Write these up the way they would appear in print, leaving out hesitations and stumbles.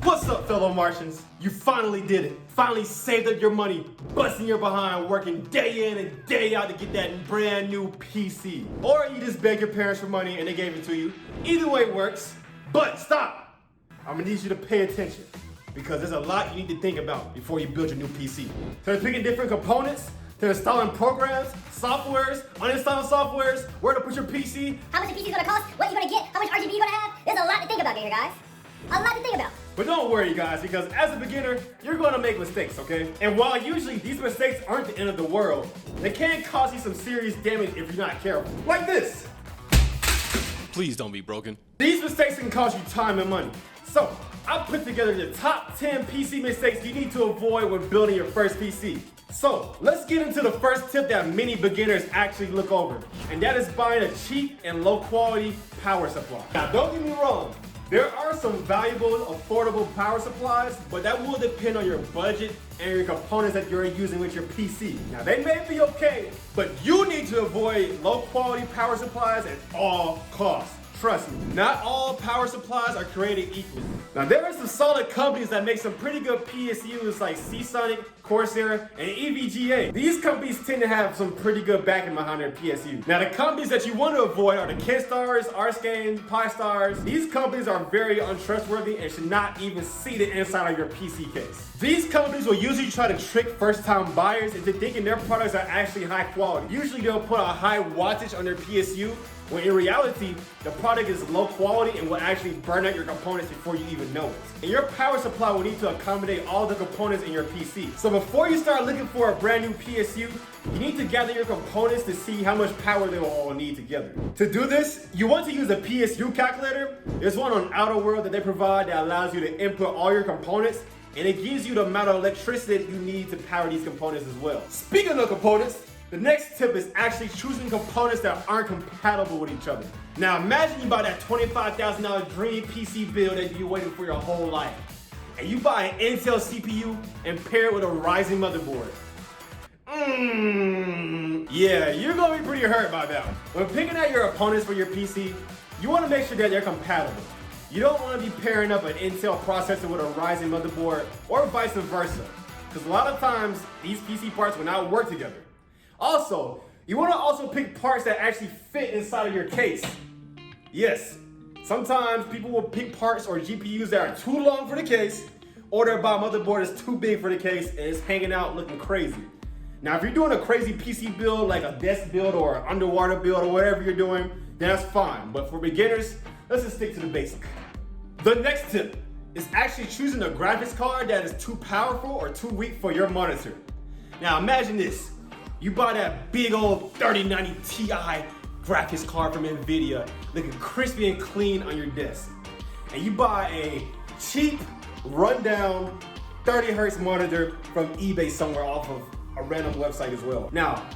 What's up, fellow Martians? You finally did it. Finally saved up your money, busting your behind, working day in and day out to get that brand new PC. Or you just begged your parents for money and they gave it to you. Either way works. But stop! I'm gonna need you to pay attention because there's a lot you need to think about before you build your new PC. So picking different components, to installing programs, softwares, uninstalling softwares, where to put your PC. How much the PC is gonna cost, what you're gonna get, how much RGB you're gonna have. There's a lot to think about here, guys. A lot to think about. But don't worry, guys, because as a beginner, you're gonna make mistakes, okay? And while usually these mistakes aren't the end of the world, they can cause you some serious damage if you're not careful. Like this. Please don't be broken. These mistakes can cost you time and money. So, I put together the top 10 PC mistakes you need to avoid when building your first PC. So, let's get into the first tip that many beginners actually look over, and that is buying a cheap and low quality power supply. Now, don't get me wrong, there are some valuable, affordable power supplies, but that will depend on your budget and your components that you're using with your PC. Now, they may be okay, but you need to avoid low quality power supplies at all costs. Trust me, not all power supplies are created equally. Now, there are some solid companies that make some pretty good PSU'S like Seasonic, Corsair, and EVGA. These companies tend to have some pretty good backing behind their PSU. Now, the companies that you want to avoid are the KitStars, Arscane, PiStars. These companies are very untrustworthy and should not even see the inside of your PC case. These companies will usually try to trick first-time buyers into thinking their products are actually high quality. Usually, they'll put a high wattage on their PSU, when in reality, the product is low quality and will actually burn out your components before you even know it. And your power supply will need to accommodate all the components in your PC. So before you start looking for a brand new PSU, you need to gather your components to see how much power they will all need together. To do this, you want to use a PSU calculator. There's one on Outer World that they provide that allows you to input all your components, and it gives you the amount of electricity that you need to power these components as well. Speaking of components, the next tip is actually choosing components that aren't compatible with each other. Now imagine you buy that $25,000 dream PC build that you've been waiting for your whole life. And you buy an Intel CPU and pair it with a Ryzen motherboard. Yeah, you're gonna be pretty hurt by that one. When picking out your opponents for your PC, you wanna make sure that they're compatible. You don't wanna be pairing up an Intel processor with a Ryzen motherboard or vice versa. Because a lot of times, these PC parts will not work together. Also, you want to also pick parts that actually fit inside of your case. Yes, sometimes people will pick parts or GPUs that are too long for the case, or they'll buy a motherboard that's too big for the case and it's hanging out looking crazy. Now, if you're doing a crazy PC build, like a desk build or an underwater build or whatever you're doing, then that's fine. But for beginners, let's just stick to the basic. The next tip is actually choosing a graphics card that is too powerful or too weak for your monitor. Now, imagine this. You buy that big old 3090 Ti graphics card from NVIDIA, looking crispy and clean on your desk. And you buy a cheap, rundown 30 Hz monitor from eBay somewhere off of a random website as well. Now,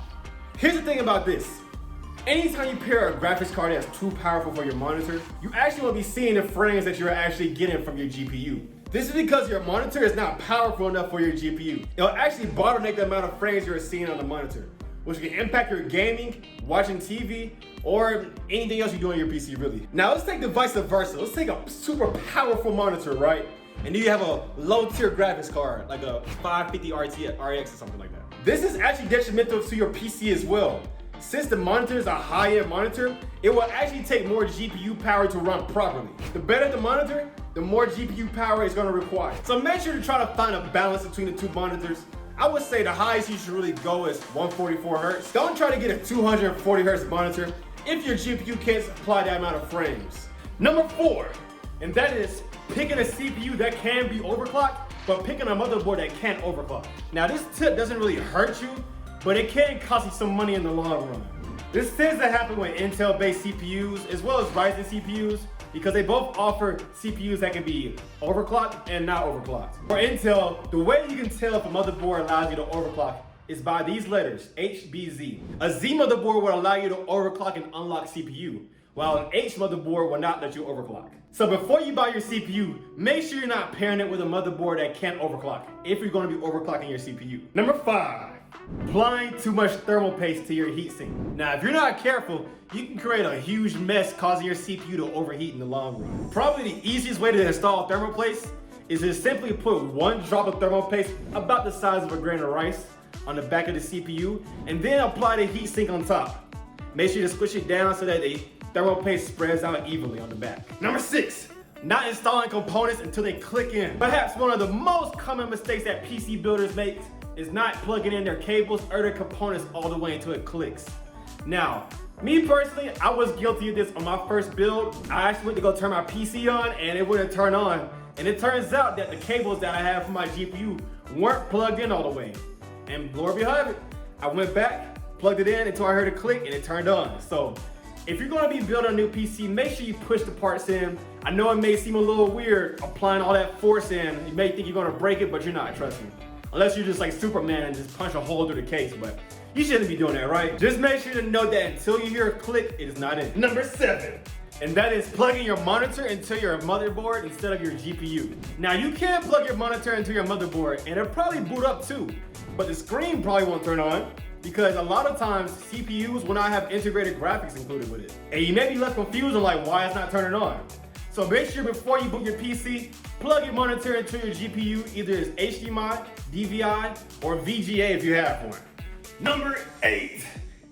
here's the thing about this. Anytime you pair a graphics card that's too powerful for your monitor, you actually will be seeing the frames that you're actually getting from your GPU. This is because your monitor is not powerful enough for your GPU. It'll actually bottleneck the amount of frames you're seeing on the monitor, which can impact your gaming, watching TV, or anything else you do on your PC, really. Now let's take the vice versa. Let's take a super powerful monitor, right? And then you have a low tier graphics card, like a 550 RX or something like that. This is actually detrimental to your PC as well. Since the monitor is a high-end monitor, it will actually take more GPU power to run properly. The better the monitor, the more GPU power it's gonna require. So make sure to try to find a balance between the two monitors. I would say the highest you should really go is 144 Hz. Don't try to get a 240 Hz monitor if your GPU can't supply that amount of frames. Number 4, and that is picking a CPU that can be overclocked, but picking a motherboard that can't overclock. Now this tip doesn't really hurt you, but it can cost you some money in the long run. This tends to happen with Intel-based CPUs as well as Ryzen CPUs because they both offer CPUs that can be overclocked and not overclocked. For Intel, the way you can tell if a motherboard allows you to overclock is by these letters, HBZ. A Z motherboard will allow you to overclock and unlock CPU, while an H motherboard will not let you overclock. So before you buy your CPU, make sure you're not pairing it with a motherboard that can't overclock if you're going to be overclocking your CPU. Number 5. Applying too much thermal paste to your heatsink. Now, if you're not careful, you can create a huge mess causing your CPU to overheat in the long run. Probably the easiest way to install thermal paste is to simply put one drop of thermal paste about the size of a grain of rice on the back of the CPU, and then apply the heat sink on top. Make sure to squish it down so that the thermal paste spreads out evenly on the back. Number 6, not installing components until they click in. Perhaps one of the most common mistakes that PC builders make is not plugging in their cables or their components all the way until it clicks. Now, me personally, I was guilty of this on my first build. I actually went to go turn my PC on and it wouldn't turn on. And it turns out that the cables that I have for my GPU weren't plugged in all the way. And Lord behind it, I went back, plugged it in until I heard a click and it turned on. So if you're gonna be building a new PC, make sure you push the parts in. I know it may seem a little weird applying all that force in. You may think you're gonna break it, but you're not, trust me. Unless you're just like Superman and just punch a hole through the case, but you shouldn't be doing that, right? Just make sure to note that until you hear a click, it is not in. Number 7, and that is plugging your monitor into your motherboard instead of your GPU. Now you can plug your monitor into your motherboard and it'll probably boot up too, but the screen probably won't turn on because a lot of times CPUs will not have integrated graphics included with it. And you may be left confused on like why it's not turning on. So make sure before you boot your PC, plug your monitor into your GPU, either as HDMI, DVI, or VGA if you have one. Number 8,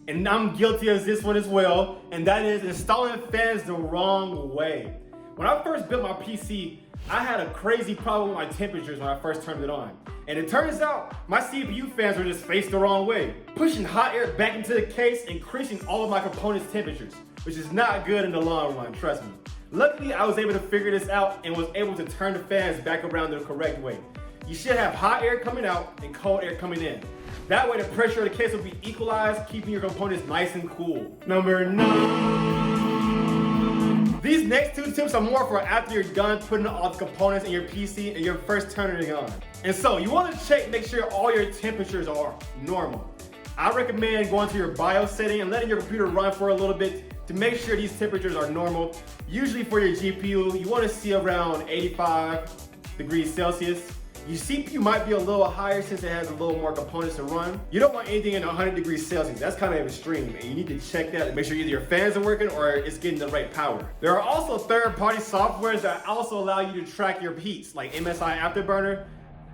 and I'm guilty of this one as well, and that is installing fans the wrong way. When I first built my PC, I had a crazy problem with my temperatures when I first turned it on. And it turns out my CPU fans were just faced the wrong way, pushing hot air back into the case, increasing all of my components' temperatures, which is not good in the long run, trust me. Luckily, I was able to figure this out and was able to turn the fans back around the correct way. You should have hot air coming out and cold air coming in. That way the pressure of the case will be equalized, keeping your components nice and cool. Number 9. These next 2 tips are more for after you're done putting all the components in your PC and you're first turning it on. And so you want to make sure all your temperatures are normal. I recommend going to your BIOS setting and letting your computer run for a little bit to make sure these temperatures are normal. Usually for your GPU, you want to see around 85 degrees Celsius. Your CPU might be a little higher since it has a little more components to run. You don't want anything in 100 degrees Celsius. That's kind of extreme, and you need to check that and make sure either your fans are working or it's getting the right power. There are also third-party softwares that also allow you to track your heats, like MSI Afterburner,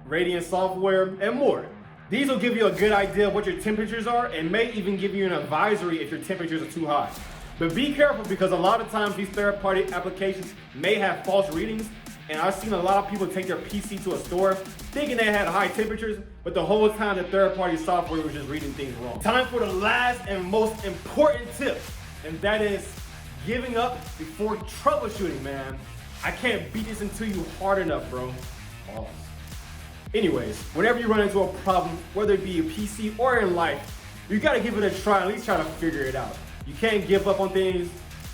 Radiant Software, and more. These will give you a good idea of what your temperatures are and may even give you an advisory if your temperatures are too high. But be careful because a lot of times these third-party applications may have false readings. And I've seen a lot of people take their PC to a store thinking they had high temperatures, but the whole time the third-party software was just reading things wrong. Time for the last and most important tip, and that is giving up before troubleshooting, man. I can't beat this into you hard enough, bro. Pause. Anyways, whenever you run into a problem, whether it be a PC or in life, you gotta give it a try, at least try to figure it out. You can't give up on things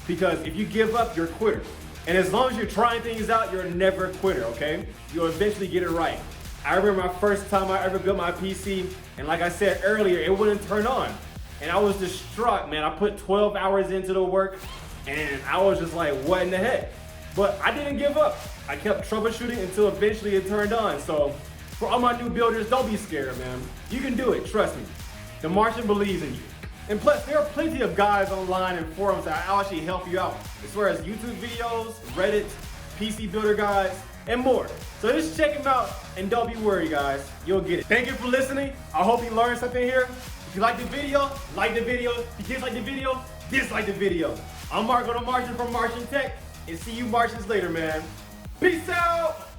because if you give up, you're a quitter. And as long as you're trying things out, you're never a quitter, okay? You'll eventually get it right. I remember my first time I ever built my PC, and like I said earlier, it wouldn't turn on. And I was distraught, man. I put 12 hours into the work, and I was just like, what in the heck? But I didn't give up. I kept troubleshooting until eventually it turned on. So for all my new builders, don't be scared, man. You can do it, trust me. The Martian believes in you. And plus, there are plenty of guys online and forums that will actually help you out, as far as YouTube videos, Reddit, PC builder guides, and more. So just check them out and don't be worried, guys. You'll get it. Thank you for listening. I hope you learned something here. If you like the video, like the video. If you dislike the video, dislike the video. I'm Marco the Martian from Martian Tech, and see you Martians later, man. Peace out!